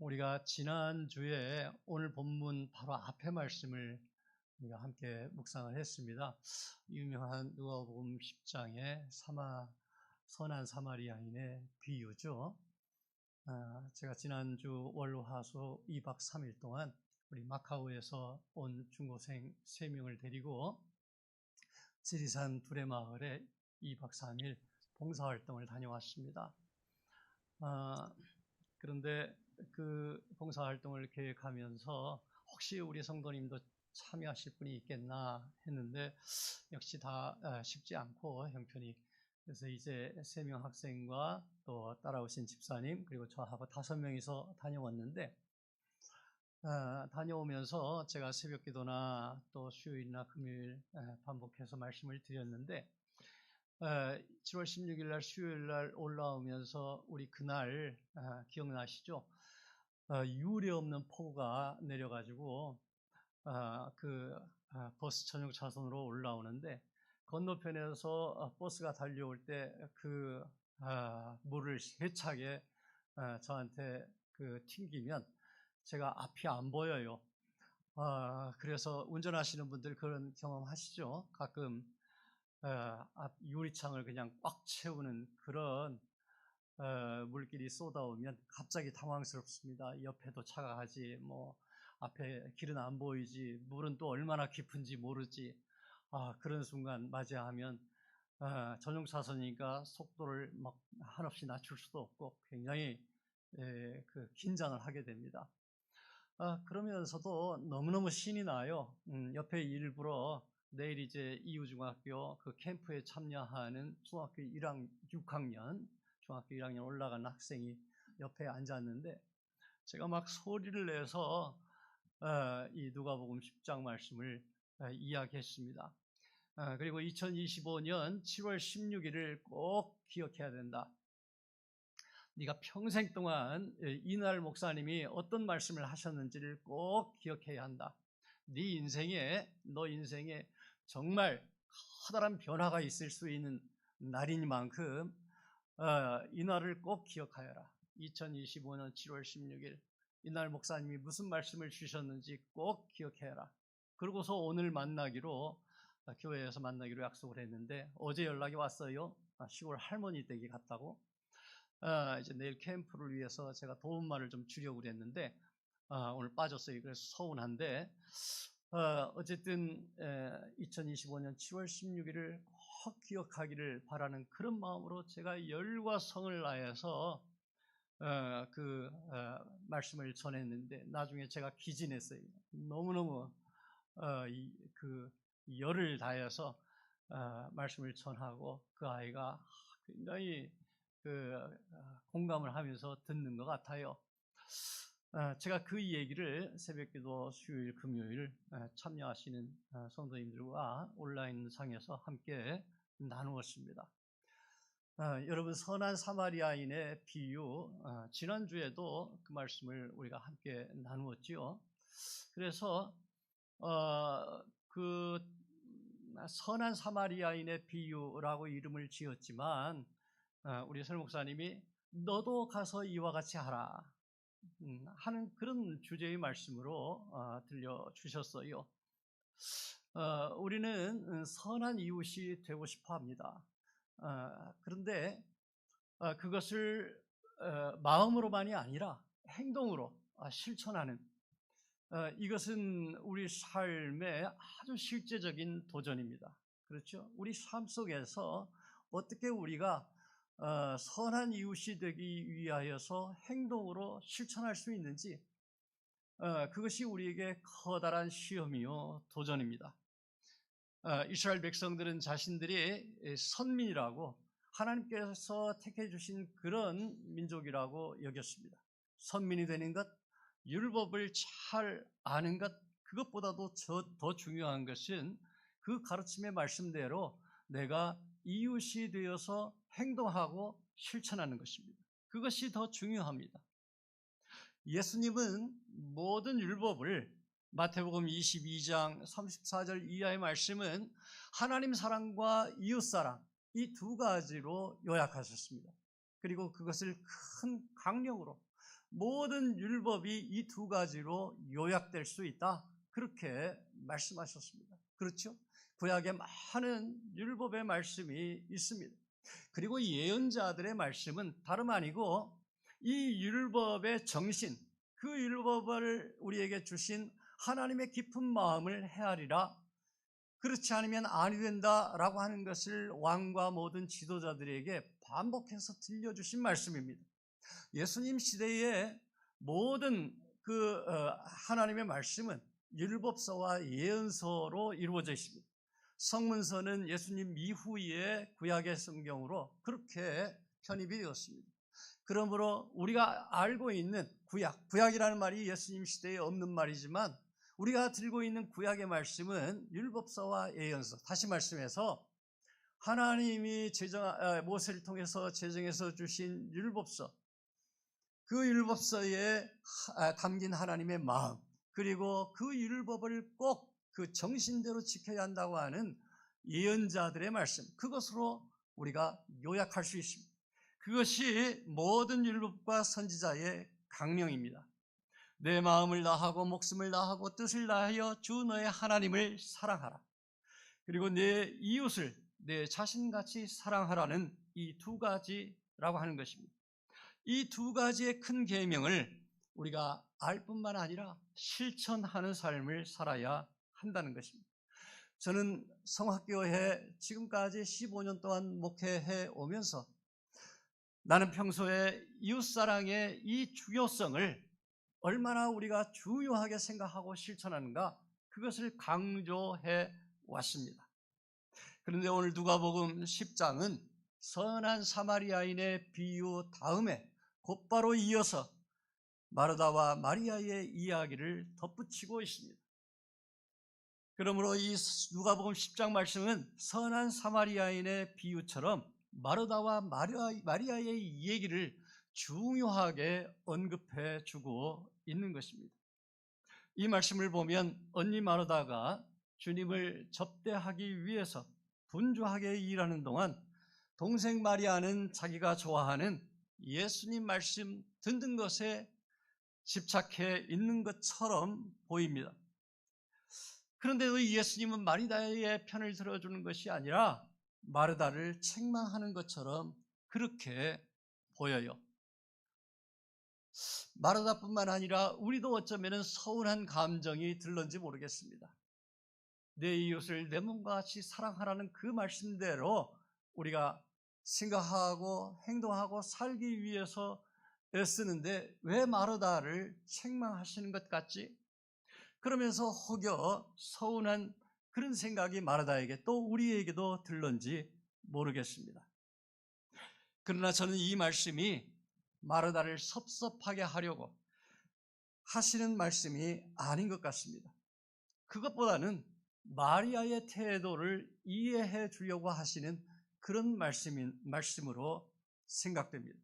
우리가 지난주에 오늘 본문 바로 앞에 말씀을 우리가 함께 묵상을 했습니다. 유명한 누가복음 10장의 선한 사마리아인의 비유죠. 제가 지난주 월화수 2박 3일 동안 우리 마카오에서 온 중고생 3명을 데리고 지리산 두레마을에 2박 3일 봉사활동을 다녀왔습니다. 그런데 그 봉사활동을 계획하면서 혹시 우리 성도님도 참여하실 분이 있겠나 했는데 역시 다 쉽지 않고 형편이, 그래서 이제 3명 학생과 또 따라오신 집사님 그리고 저하고 5명이서 다녀왔는데, 다녀오면서 제가 새벽기도나 또 수요일이나 금요일 반복해서 말씀을 드렸는데, 7월 16일 날 수요일 날 올라오면서 우리 그날 기억나시죠? 유례없는 폭우가 내려가지고 버스 전용 차선으로 올라오는데, 건너편에서 버스가 달려올 때 그 물을 세차게 저한테 튕기면 제가 앞이 안 보여요. 그래서 운전하시는 분들 그런 경험 하시죠? 가끔 앞 유리창을 그냥 꽉 채우는 그런 물길이 쏟아오면 갑자기 당황스럽습니다. 옆에도 차가 가지, 앞에 길은 안 보이지, 물은 또 얼마나 깊은지 모르지. 그런 순간 맞이하면 전용 차선이니까 속도를 막 한없이 낮출 수도 없고 굉장히 긴장을 하게 됩니다. 그러면서도 너무너무 신이 나요. 옆에 일부러 내일 이제 이후중학교 그 캠프에 참여하는 중학교 6학년 올라가는 학생이 옆에 앉았는데, 제가 막 소리를 내서 이 누가복음 10장 말씀을 이야기했습니다. 그리고 2025년 7월 16일을 꼭 기억해야 된다. 네가 평생 동안 이날 목사님이 어떤 말씀을 하셨는지를 꼭 기억해야 한다. 너 인생에 정말 커다란 변화가 있을 수 있는 날이니만큼 이 날을 꼭 기억하여라. 2025년 7월 16일 이날 목사님이 무슨 말씀을 주셨는지 꼭 기억해라. 그러고서 오늘 교회에서 만나기로 약속을 했는데, 어제 연락이 왔어요. 시골 할머니 댁에 갔다고. 이제 내일 캠프를 위해서 제가 도움말을 좀 주려고 그랬는데 오늘 빠졌어요. 그래서 서운한데, 어쨌든 2025년 7월 16일을 꼭 기억하기를 바라는 그런 마음으로 제가 열과 성을 다해서 말씀을 전했는데, 나중에 제가 기진했어요. 너무너무 열을 다해서 말씀을 전하고 그 아이가 굉장히 공감을 하면서 듣는 것 같아요. 제가 그 얘기를 새벽기도 수요일 금요일 참여하시는 성도님들과 온라인 상에서 함께 나누었습니다. 여러분, 선한 사마리아인의 비유, 지난주에도 그 말씀을 우리가 함께 나누었지요. 그래서 그 선한 사마리아인의 비유라고 이름을 지었지만, 우리 설 목사님이 너도 가서 이와 같이 하라 하는 그런 주제의 말씀으로 들려주셨어요. 우리는 선한 이웃이 되고 싶어 합니다. 그런데 그것을 마음으로만이 아니라 행동으로 실천하는, 이것은 우리 삶의 아주 실제적인 도전입니다. 그렇죠? 우리 삶 속에서 어떻게 우리가 선한 이웃이 되기 위하여서 행동으로 실천할 수 있는지, 그것이 우리에게 커다란 시험이요 도전입니다. 이스라엘 백성들은 자신들이 선민이라고, 하나님께서 택해 주신 그런 민족이라고 여겼습니다. 선민이 되는 것, 율법을 잘 아는 것, 그것보다도 더 중요한 것은 그 가르침의 말씀대로 내가 이웃이 되어서 행동하고 실천하는 것입니다. 그것이 더 중요합니다. 예수님은 모든 율법을, 마태복음 22장 34절 이하의 말씀은 하나님 사랑과 이웃 사랑, 이 두 가지로 요약하셨습니다. 그리고 그것을 큰 강령으로 모든 율법이 이 두 가지로 요약될 수 있다. 그렇게 말씀하셨습니다. 그렇죠? 구약에 많은 율법의 말씀이 있습니다. 그리고 예언자들의 말씀은 다름 아니고 이 율법의 정신, 그 율법을 우리에게 주신 하나님의 깊은 마음을 헤아리라. 그렇지 않으면 아니 된다라고 하는 것을 왕과 모든 지도자들에게 반복해서 들려주신 말씀입니다. 예수님 시대의 모든 하나님의 말씀은 율법서와 예언서로 이루어져 있습니다. 성문서는 예수님 이후의 구약의 성경으로 그렇게 편입이 되었습니다. 그러므로 우리가 알고 있는 구약이라는 말이 예수님 시대에 없는 말이지만 우리가 들고 있는 구약의 말씀은 율법서와 예언서, 다시 말씀해서 하나님이 모세를 통해서 제정해서 주신 율법서, 그 율법서에 담긴 하나님의 마음, 그리고 그 율법을 꼭 그 정신대로 지켜야 한다고 하는 예언자들의 말씀, 그것으로 우리가 요약할 수 있습니다. 그것이 모든 율법과 선지자의 강령입니다. 내 마음을 다하고 목숨을 다하고 뜻을 다하여 주 너의 하나님을 사랑하라. 그리고 내 이웃을 내 자신같이 사랑하라는 이 두 가지라고 하는 것입니다. 이 두 가지의 큰 계명을 우리가 알 뿐만 아니라 실천하는 삶을 살아야 한다는 것입니다. 저는 성학교에 지금까지 15년 동안 목회해 오면서 나는 평소에 이웃사랑의 이 중요성을 얼마나 우리가 중요하게 생각하고 실천하는가, 그것을 강조해 왔습니다. 그런데 오늘 누가복음 10장은 선한 사마리아인의 비유 다음에 곧바로 이어서 마르다와 마리아의 이야기를 덧붙이고 있습니다. 그러므로 이 누가복음 10장 말씀은 선한 사마리아인의 비유처럼 마르다와 마리아의 얘기를 중요하게 언급해 주고 있는 것입니다. 이 말씀을 보면 언니 마르다가 주님을 접대하기 위해서 분주하게 일하는 동안 동생 마리아는 자기가 좋아하는 예수님 말씀 듣는 것에 집착해 있는 것처럼 보입니다. 그런데도 예수님은 마르다의 편을 들어주는 것이 아니라 마르다를 책망하는 것처럼 그렇게 보여요. 마르다뿐만 아니라 우리도 어쩌면 서운한 감정이 들는지 모르겠습니다. 내 이웃을 내 몸과 같이 사랑하라는 그 말씀대로 우리가 생각하고 행동하고 살기 위해서 애쓰는데 왜 마르다를 책망하시는 것 같지? 그러면서 혹여 서운한 그런 생각이 마르다에게 또 우리에게도 들는지 모르겠습니다. 그러나 저는 이 말씀이 마르다를 섭섭하게 하려고 하시는 말씀이 아닌 것 같습니다. 그것보다는 마리아의 태도를 이해해 주려고 하시는 그런 말씀으로 생각됩니다.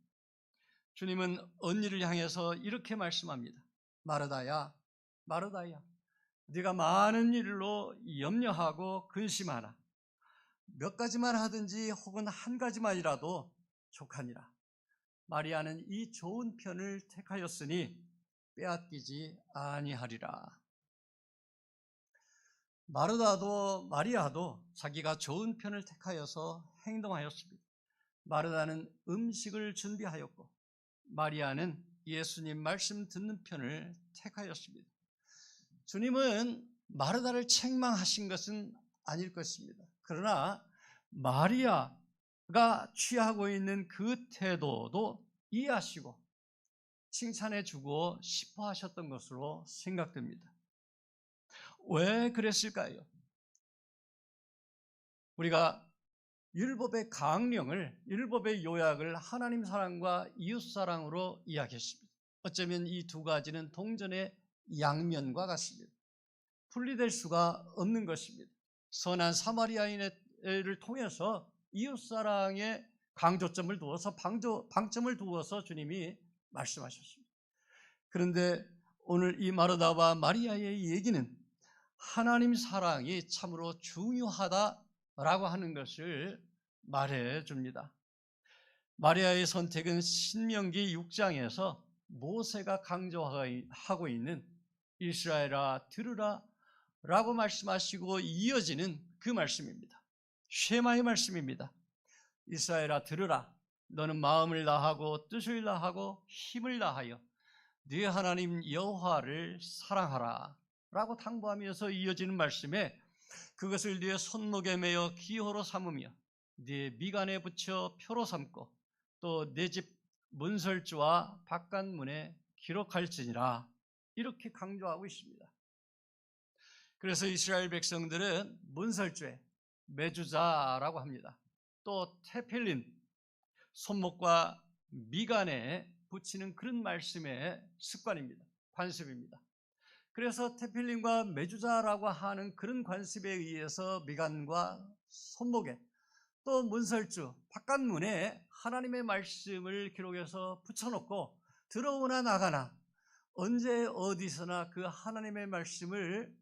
주님은 언니를 향해서 이렇게 말씀합니다. 마르다야, 마르다야, 네가 많은 일로 염려하고 근심하나 몇 가지만 하든지 혹은 한 가지만이라도 족하니라. 마리아는 이 좋은 편을 택하였으니 빼앗기지 아니하리라. 마리아도 자기가 좋은 편을 택하여서 행동하였습니다. 마르다는 음식을 준비하였고 마리아는 예수님 말씀 듣는 편을 택하였습니다. 주님은 마르다를 책망하신 것은 아닐 것입니다. 그러나 마리아가 취하고 있는 그 태도도 이해하시고 칭찬해 주고 싶어 하셨던 것으로 생각됩니다. 왜 그랬을까요? 우리가 율법의 강령을, 율법의 요약을 하나님 사랑과 이웃 사랑으로 이야기했습니다. 어쩌면 이 두 가지는 동전의 양면과 같습니다. 분리될 수가 없는 것입니다. 선한 사마리아인을 통해서 이웃 사랑에 강조점을 두어서 방점을 두어서 주님이 말씀하셨습니다. 그런데 오늘 이 마르다와 마리아의 얘기는 하나님 사랑이 참으로 중요하다라고 하는 것을 말해 줍니다. 마리아의 선택은 신명기 6장에서 모세가 강조하고 있는 이스라엘아 들으라 라고 말씀하시고 이어지는 그 말씀입니다. 쉐마의 말씀입니다. 이스라엘아 들으라. 너는 마음을 다하고 뜻을 다하고 힘을 다하여 네 하나님 여호와를 사랑하라 라고 당부하면서 이어지는 말씀에 그것을 네 손목에 매어 기호로 삼으며 네 미간에 붙여 표로 삼고 또 내 집 문설주와 바깥문에 기록할지니라 이렇게 강조하고 있습니다. 그래서 이스라엘 백성들은 문설주에 메주자라고 합니다. 또 테필린 손목과 미간에 붙이는 그런 말씀의 습관입니다. 관습입니다. 그래서 테필린과 메주자라고 하는 그런 관습에 의해서 미간과 손목에 또 문설주 바깥문에 하나님의 말씀을 기록해서 붙여놓고 들어오나 나가나 언제 어디서나 그 하나님의 말씀을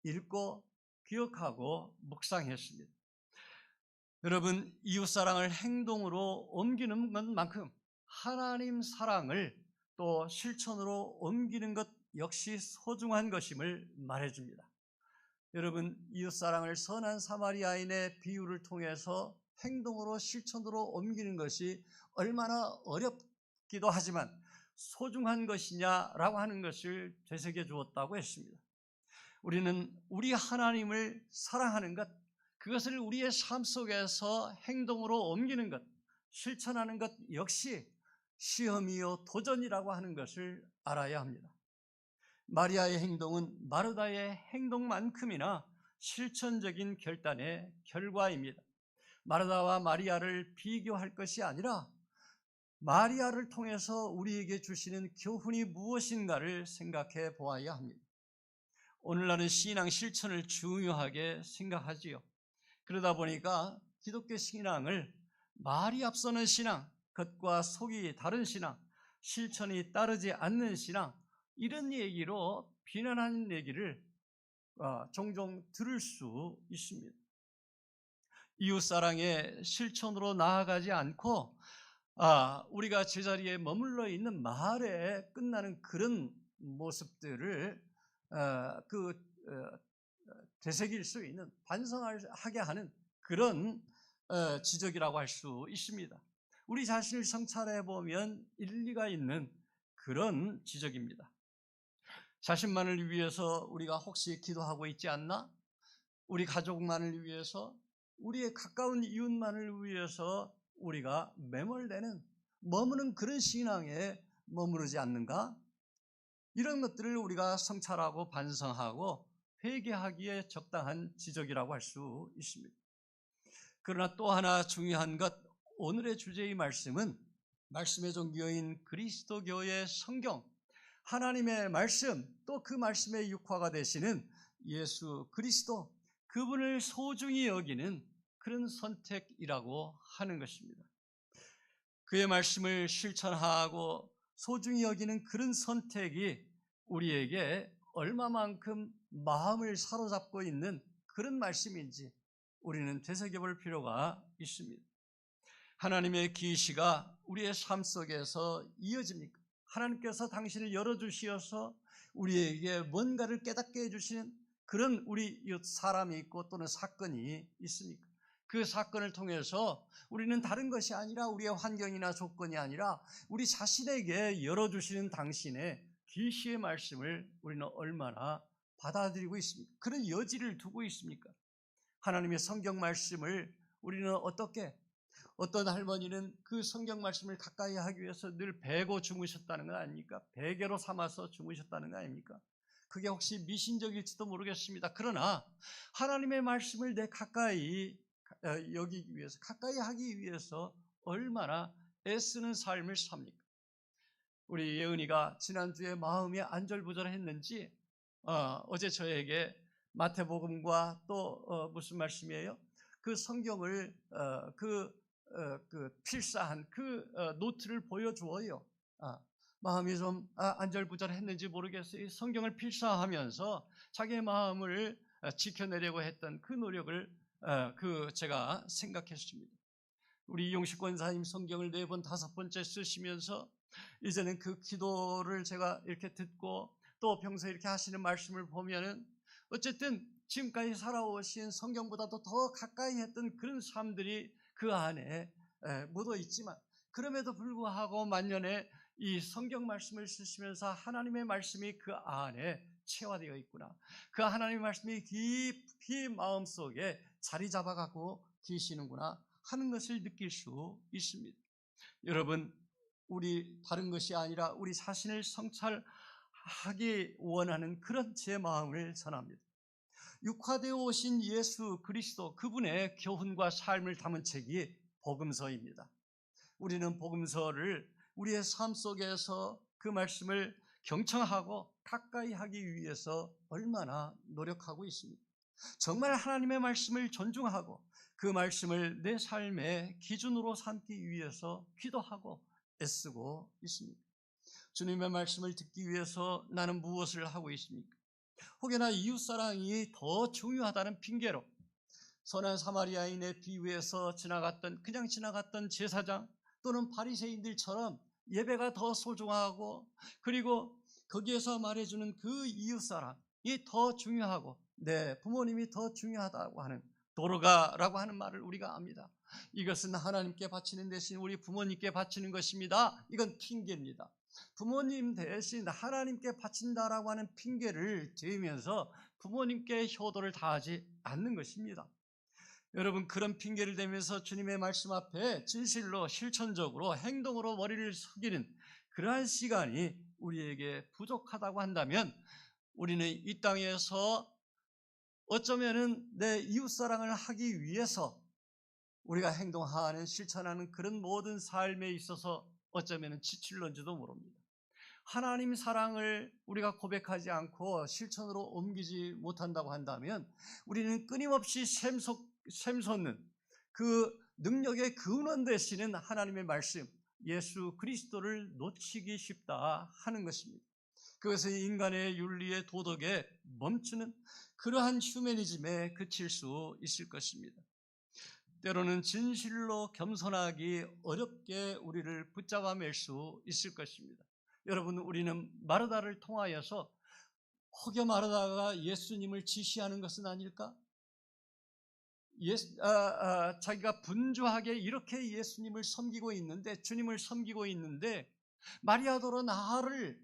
읽고 기억하고 묵상했습니다. 여러분, 이웃사랑을 행동으로 옮기는 것만큼 하나님 사랑을 또 실천으로 옮기는 것 역시 소중한 것임을 말해줍니다. 여러분, 이웃사랑을 선한 사마리아인의 비유를 통해서 행동으로 실천으로 옮기는 것이 얼마나 어렵기도 하지만 소중한 것이냐라고 하는 것을 되새겨 주었다고 했습니다. 우리는 우리 하나님을 사랑하는 것, 그것을 우리의 삶 속에서 행동으로 옮기는 것, 실천하는 것 역시 시험이요 도전이라고 하는 것을 알아야 합니다. 마리아의 행동은 마르다의 행동만큼이나 실천적인 결단의 결과입니다. 마르다와 마리아를 비교할 것이 아니라 마리아를 통해서 우리에게 주시는 교훈이 무엇인가를 생각해 보아야 합니다. 오늘날은 신앙 실천을 중요하게 생각하지요. 그러다 보니까 기독교 신앙을 말이 앞서는 신앙, 겉과 속이 다른 신앙, 실천이 따르지 않는 신앙, 이런 얘기로 비난하는 얘기를 종종 들을 수 있습니다. 이웃사랑의 실천으로 나아가지 않고 우리가 제자리에 머물러 있는 말에 끝나는 그런 모습들을 되새길 수 있는, 반성하게 하는 그런 지적이라고 할 수 있습니다. 우리 자신을 성찰해 보면 일리가 있는 그런 지적입니다. 자신만을 위해서 우리가 혹시 기도하고 있지 않나? 우리 가족만을 위해서, 우리의 가까운 이웃만을 위해서 우리가 머무는 그런 신앙에 머무르지 않는가? 이런 것들을 우리가 성찰하고 반성하고 회개하기에 적당한 지적이라고 할 수 있습니다. 그러나 또 하나 중요한 것, 오늘의 주제의 말씀은 말씀의 종교인 그리스도교의 성경, 하나님의 말씀, 또 그 말씀의 육화가 되시는 예수 그리스도, 그분을 소중히 여기는 그런 선택이라고 하는 것입니다. 그의 말씀을 실천하고 소중히 여기는 그런 선택이 우리에게 얼마만큼 마음을 사로잡고 있는 그런 말씀인지 우리는 되새겨볼 필요가 있습니다. 하나님의 계시가 우리의 삶 속에서 이어집니까? 하나님께서 당신을 열어주시어서 우리에게 뭔가를 깨닫게 해주시는 그런 우리 사람이 있고 또는 사건이 있습니까? 그 사건을 통해서 우리는 다른 것이 아니라 우리의 환경이나 조건이 아니라 우리 자신에게 열어주시는 당신의 계시의 말씀을 우리는 얼마나 받아들이고 있습니까? 그런 여지를 두고 있습니까? 하나님의 성경 말씀을 우리는 어떤 할머니는 그 성경 말씀을 가까이 하기 위해서 늘 베고 주무셨다는 건 아닙니까? 베개로 삼아서 주무셨다는 거 아닙니까? 그게 혹시 미신적일지도 모르겠습니다. 그러나 하나님의 말씀을 내 가까이 여기기 위해서, 가까이 하기 위해서 얼마나 애쓰는 삶을 삽니까? 우리 예은이가 지난주에 마음이 안절부절했는지 어제 저에게 마태복음과 또 무슨 말씀이에요? 그 성경을 필사한 그 노트를 보여주어요. 마음이 좀 안절부절했는지 모르겠어요. 성경을 필사하면서 자기의 마음을 지켜내려고 했던 그 노력을 제가 생각했습니다. 우리 이용식 권사님 성경을 4번, 5번째 쓰시면서 이제는 그 기도를 제가 이렇게 듣고 또 평소에 이렇게 하시는 말씀을 보면은 어쨌든 지금까지 살아오신 성경보다도 더 가까이 했던 그런 삶들이 그 안에 묻어 있지만, 그럼에도 불구하고 만년에 이 성경 말씀을 쓰시면서 하나님의 말씀이 그 안에 체화되어 있구나, 그 하나님의 말씀이 깊이 마음속에 자리 잡아가고 계시는구나 하는 것을 느낄 수 있습니다. 여러분, 우리 다른 것이 아니라 우리 자신을 성찰하기 원하는 그런 제 마음을 전합니다. 육화되어 오신 예수 그리스도, 그분의 교훈과 삶을 담은 책이 복음서입니다. 우리는 복음서를 우리의 삶 속에서 그 말씀을 경청하고 가까이 하기 위해서 얼마나 노력하고 있습니다. 정말 하나님의 말씀을 존중하고 그 말씀을 내 삶의 기준으로 삼기 위해서 기도하고 애쓰고 있습니다. 주님의 말씀을 듣기 위해서 나는 무엇을 하고 있습니까? 혹여나 이웃사랑이 더 중요하다는 핑계로 선한 사마리아인의 비유에서 그냥 지나갔던 제사장 또는 바리새인들처럼 예배가 더 소중하고, 그리고 거기에서 말해주는 그 이웃사랑이 더 중요하고 내 부모님이 더 중요하다고 하는 도르가라고 하는 말을 우리가 압니다. 이것은 하나님께 바치는 대신 우리 부모님께 바치는 것입니다. 이건 핑계입니다. 부모님 대신 하나님께 바친다라고 하는 핑계를 대면서 부모님께 효도를 다하지 않는 것입니다. 여러분, 그런 핑계를 대면서 주님의 말씀 앞에 진실로 실천적으로 행동으로 머리를 숙이는 그러한 시간이 우리에게 부족하다고 한다면, 우리는 이 땅에서 어쩌면은 내 이웃사랑을 하기 위해서 우리가 행동하는 실천하는 그런 모든 삶에 있어서 어쩌면은 지칠런지도 모릅니다. 하나님 사랑을 우리가 고백하지 않고 실천으로 옮기지 못한다고 한다면, 우리는 끊임없이 샘솟는 그 능력의 근원 되시는 하나님의 말씀 예수 그리스도를 놓치기 쉽다 하는 것입니다. 그것은 인간의 윤리의 도덕에 멈추는 그러한 휴머니즘에 그칠 수 있을 것입니다. 때로는 진실로 겸손하기 어렵게 우리를 붙잡아 맬 수 있을 것입니다. 여러분, 우리는 마르다를 통하여서 혹여 마르다가 예수님을 지시하는 것은 아닐까? 자기가 분주하게 이렇게 예수님을 섬기고 있는데, 주님을 섬기고 있는데 마리아더러 나를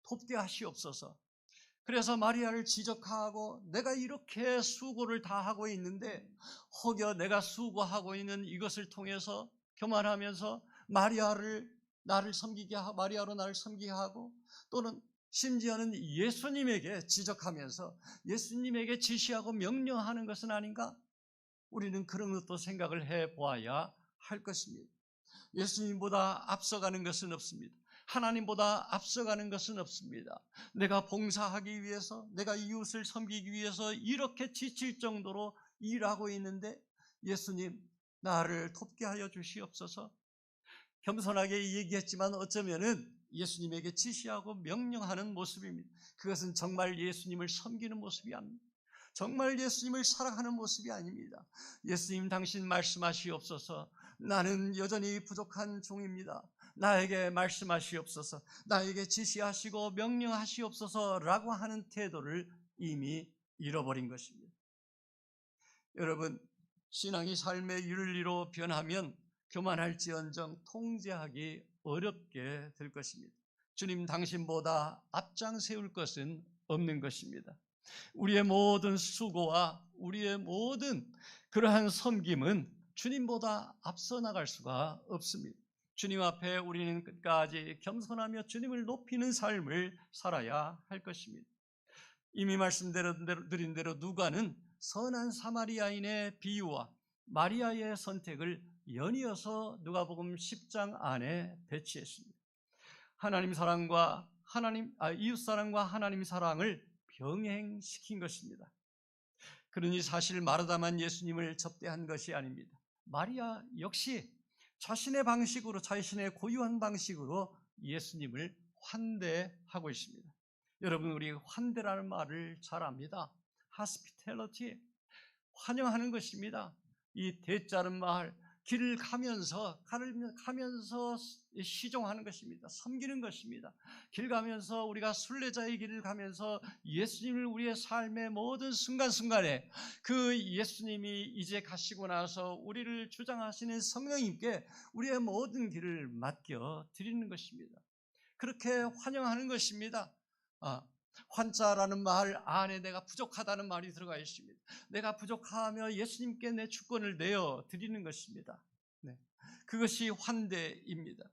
돕게 하시옵소서. 그래서 마리아를 지적하고 내가 이렇게 수고를 다 하고 있는데 혹여 내가 수고하고 있는 이것을 통해서 교만하면서 마리아로 나를 섬기게 하고, 또는 심지어는 예수님에게 지적하면서 예수님에게 지시하고 명령하는 것은 아닌가? 우리는 그런 것도 생각을 해보아야 할 것입니다. 예수님보다 앞서가는 것은 없습니다. 하나님보다 앞서가는 것은 없습니다. 내가 봉사하기 위해서, 내가 이웃을 섬기기 위해서 이렇게 지칠 정도로 일하고 있는데 예수님, 나를 돕게 하여 주시옵소서. 겸손하게 얘기했지만 어쩌면은 예수님에게 지시하고 명령하는 모습입니다. 그것은 정말 예수님을 섬기는 모습이 아닙니다. 정말 예수님을 사랑하는 모습이 아닙니다. 예수님, 당신 말씀하시옵소서. 나는 여전히 부족한 종입니다. 나에게 말씀하시옵소서. 나에게 지시하시고 명령하시옵소서라고 하는 태도를 이미 잃어버린 것입니다. 여러분, 신앙이 삶의 윤리로 변하면 교만할지언정 통제하기 어렵게 될 것입니다. 주님, 당신보다 앞장 세울 것은 없는 것입니다. 우리의 모든 수고와 우리의 모든 그러한 섬김은 주님보다 앞서 나갈 수가 없습니다. 주님 앞에 우리는 끝까지 겸손하며 주님을 높이는 삶을 살아야 할 것입니다. 이미 말씀드린 대로 누가는 선한 사마리아인의 비유와 마리아의 선택을 연이어서 누가복음 10장 안에 배치했습니다. 하나님 사랑과 이웃 사랑과 하나님 사랑을 병행시킨 것입니다. 그러니 사실 마르다만 예수님을 접대한 것이 아닙니다. 마리아 역시 자신의 방식으로, 자신의 고유한 방식으로 예수님을 환대하고 있습니다. 여러분, 우리 환대라는 말을 잘 압니다. hospitality, 환영하는 것입니다. 이 대자는 말, 길을 가면서 시종하는 것입니다. 섬기는 것입니다. 길 가면서 우리가 순례자의 길을 가면서 예수님을 우리의 삶의 모든 순간순간에 그 예수님이 이제 가시고 나서 우리를 주장하시는 성령님께 우리의 모든 길을 맡겨 드리는 것입니다. 그렇게 환영하는 것입니다. 환자라는 말 안에 내가 부족하다는 말이 들어가 있습니다. 내가 부족하며 예수님께 내 주권을 내어 드리는 것입니다. 네. 그것이 환대입니다.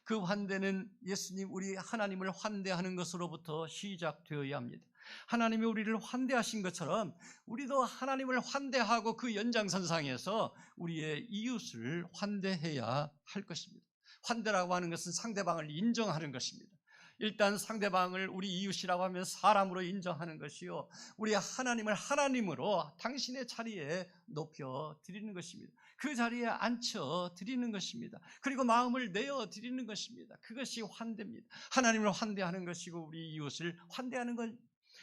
그 환대는 예수님, 우리 하나님을 환대하는 것으로부터 시작되어야 합니다. 하나님이 우리를 환대하신 것처럼 우리도 하나님을 환대하고 그 연장선상에서 우리의 이웃을 환대해야 할 것입니다. 환대라고 하는 것은 상대방을 인정하는 것입니다. 일단 상대방을 우리 이웃이라고 하면 사람으로 인정하는 것이요, 우리 하나님을 하나님으로 당신의 자리에 높여 드리는 것입니다. 그 자리에 앉혀 드리는 것입니다. 그리고 마음을 내어 드리는 것입니다. 그것이 환대입니다. 하나님을 환대하는 것이고 우리 이웃을 환대하는 것,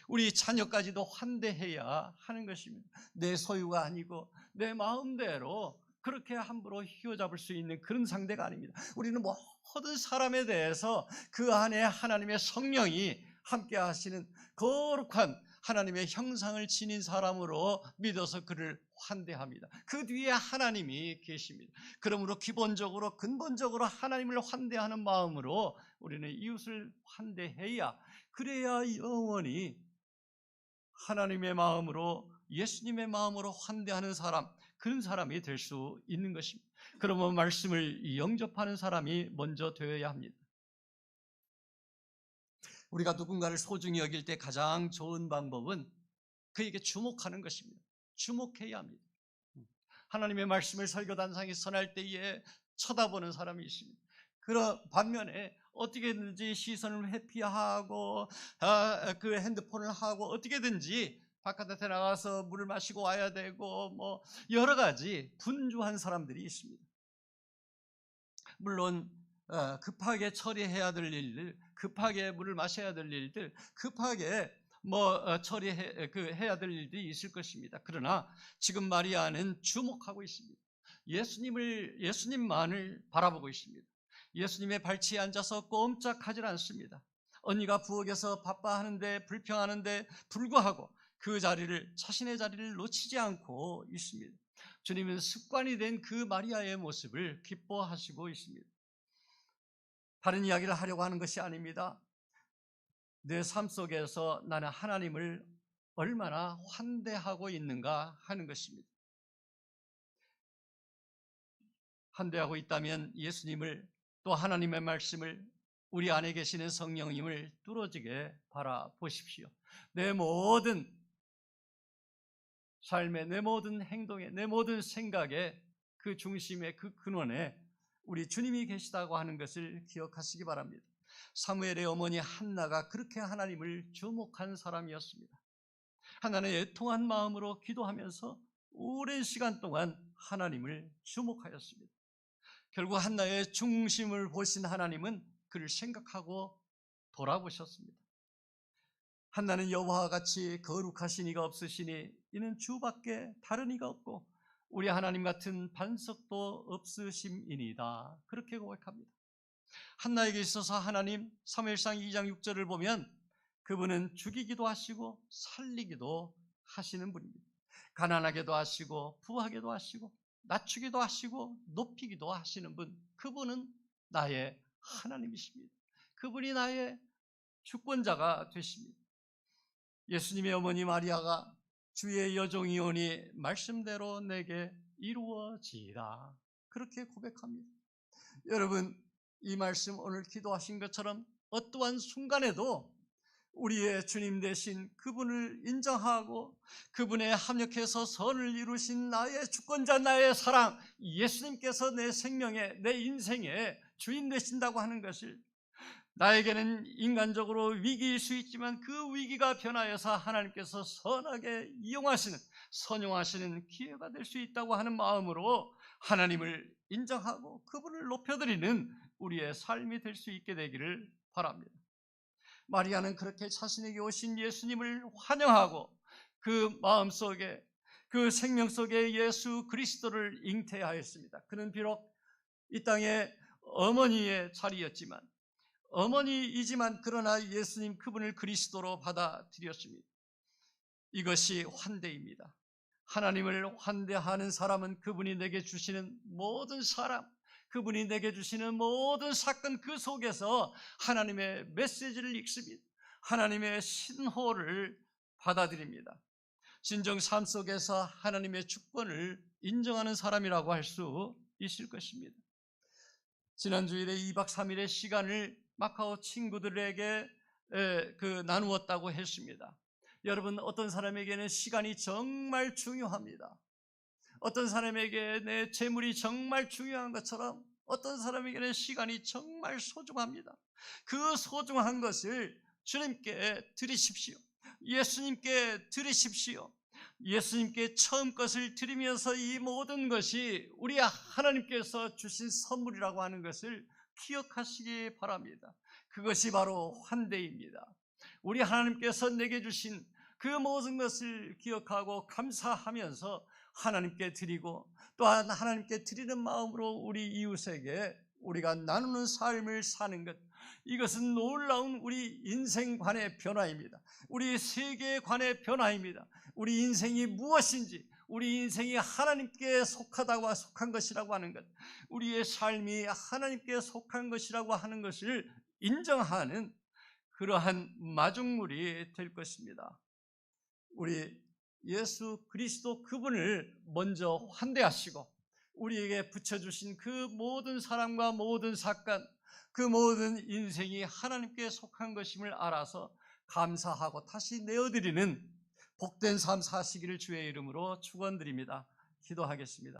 우리 자녀까지도 환대해야 하는 것입니다. 내 소유가 아니고 내 마음대로 그렇게 함부로 휘어잡을 수 있는 그런 상대가 아닙니다. 우리는 모든 사람에 대해서 그 안에 하나님의 성령이 함께 하시는 거룩한 하나님의 형상을 지닌 사람으로 믿어서 그를 환대합니다. 그 뒤에 하나님이 계십니다. 그러므로 기본적으로 근본적으로 하나님을 환대하는 마음으로 우리는 이웃을 환대해야, 그래야 영원히 하나님의 마음으로, 예수님의 마음으로 환대하는 사람, 그런 사람이 될 수 있는 것입니다. 그러면 말씀을 영접하는 사람이 먼저 되어야 합니다. 우리가 누군가를 소중히 여길 때 가장 좋은 방법은 그에게 주목하는 것입니다. 주목해야 합니다. 하나님의 말씀을 설교단상에 선할 때에 쳐다보는 사람이 있습니다. 그런 반면에 어떻게든지 시선을 회피하고 그 핸드폰을 하고 어떻게든지 바깥에 나가서 물을 마시고 와야 되고 여러 가지 분주한 사람들이 있습니다. 물론 급하게 처리해야 될 일들, 급하게 물을 마셔야 될 일들, 급하게 해야 될 일들이 있을 것입니다. 그러나 지금 마리아는 주목하고 있습니다. 예수님만을 바라보고 있습니다. 예수님의 발치에 앉아서 꼼짝하지 않습니다. 언니가 부엌에서 바빠하는데 불평하는데 불구하고 그 자리를, 자신의 자리를 놓치지 않고 있습니다. 주님은 습관이 된 그 마리아의 모습을 기뻐하시고 있습니다. 다른 이야기를 하려고 하는 것이 아닙니다. 내 삶 속에서 나는 하나님을 얼마나 환대하고 있는가 하는 것입니다. 환대하고 있다면 예수님을, 또 하나님의 말씀을, 우리 안에 계시는 성령님을 뚫어지게 바라보십시오. 내 모든 삶에, 내 모든 행동에, 내 모든 생각에 그 중심에, 그 근원에 우리 주님이 계시다고 하는 것을 기억하시기 바랍니다. 사무엘의 어머니 한나가 그렇게 하나님을 주목한 사람이었습니다. 한나는 애통한 마음으로 기도하면서 오랜 시간 동안 하나님을 주목하였습니다. 결국 한나의 중심을 보신 하나님은 그를 생각하고 돌아보셨습니다. 한나는 여호와와 같이 거룩하신 이가 없으시니 이는 주밖에 다른 이가 없고 우리 하나님 같은 반석도 없으심이니이다. 그렇게 고백합니다. 한나에게 있어서 하나님, 사무엘상 2장 6절을 보면 그분은 죽이기도 하시고 살리기도 하시는 분입니다. 가난하게도 하시고 부하게도 하시고 낮추기도 하시고 높이기도 하시는 분, 그분은 나의 하나님이십니다. 그분이 나의 주권자가 되십니다. 예수님의 어머니 마리아가 주의 여종이오니 말씀대로 내게 이루어지이다, 그렇게 고백합니다. 여러분, 이 말씀 오늘 기도하신 것처럼 어떠한 순간에도 우리의 주님 되신 그분을 인정하고 그분에 합력해서 선을 이루신 나의 주권자, 나의 사랑 예수님께서 내 생명에, 내 인생의 주인 되신다고 하는 것을, 나에게는 인간적으로 위기일 수 있지만 그 위기가 변하여서 하나님께서 선하게 이용하시는, 선용하시는 기회가 될 수 있다고 하는 마음으로 하나님을 인정하고 그분을 높여드리는 우리의 삶이 될 수 있게 되기를 바랍니다. 마리아는 그렇게 자신에게 오신 예수님을 환영하고 그 마음속에 그 생명 속에 예수 그리스도를 잉태하였습니다. 그는 비록 이 땅에 어머니의 자리였지만, 어머니이지만 그러나 예수님 그분을 그리스도로 받아들였습니다. 이것이 환대입니다. 하나님을 환대하는 사람은 그분이 내게 주시는 모든 사람, 그분이 내게 주시는 모든 사건 그 속에서 하나님의 메시지를 읽습니다. 하나님의 신호를 받아들입니다. 진정 삶 속에서 하나님의 주권을 인정하는 사람이라고 할 수 있을 것입니다. 지난 주일에 2박 3일의 시간을 마카오 친구들에게 나누었다고 했습니다. 여러분, 어떤 사람에게는 시간이 정말 중요합니다. 어떤 사람에게 내 재물이 정말 중요한 것처럼 어떤 사람에게는 시간이 정말 소중합니다. 그 소중한 것을 주님께 드리십시오. 예수님께 드리십시오. 예수님께 처음 것을 드리면서 이 모든 것이 우리 하나님께서 주신 선물이라고 하는 것을 기억하시기 바랍니다. 그것이 바로 환대입니다. 우리 하나님께서 내게 주신 그 모든 것을 기억하고 감사하면서 하나님께 드리고, 또한 하나님께 드리는 마음으로 우리 이웃에게 우리가 나누는 삶을 사는 것, 이것은 놀라운 우리 인생관의 변화입니다. 우리 세계관의 변화입니다. 우리 인생이 무엇인지, 우리 인생이 하나님께 속한 것이라고 하는 것, 우리의 삶이 하나님께 속한 것이라고 하는 것을 인정하는 그러한 마중물이 될 것입니다. 우리 예수 그리스도 그분을 먼저 환대하시고, 우리에게 붙여주신 그 모든 사람과 모든 사건, 그 모든 인생이 하나님께 속한 것임을 알아서 감사하고 다시 내어드리는 복된 삶 사시기를 주의 이름으로 축원드립니다. 기도하겠습니다.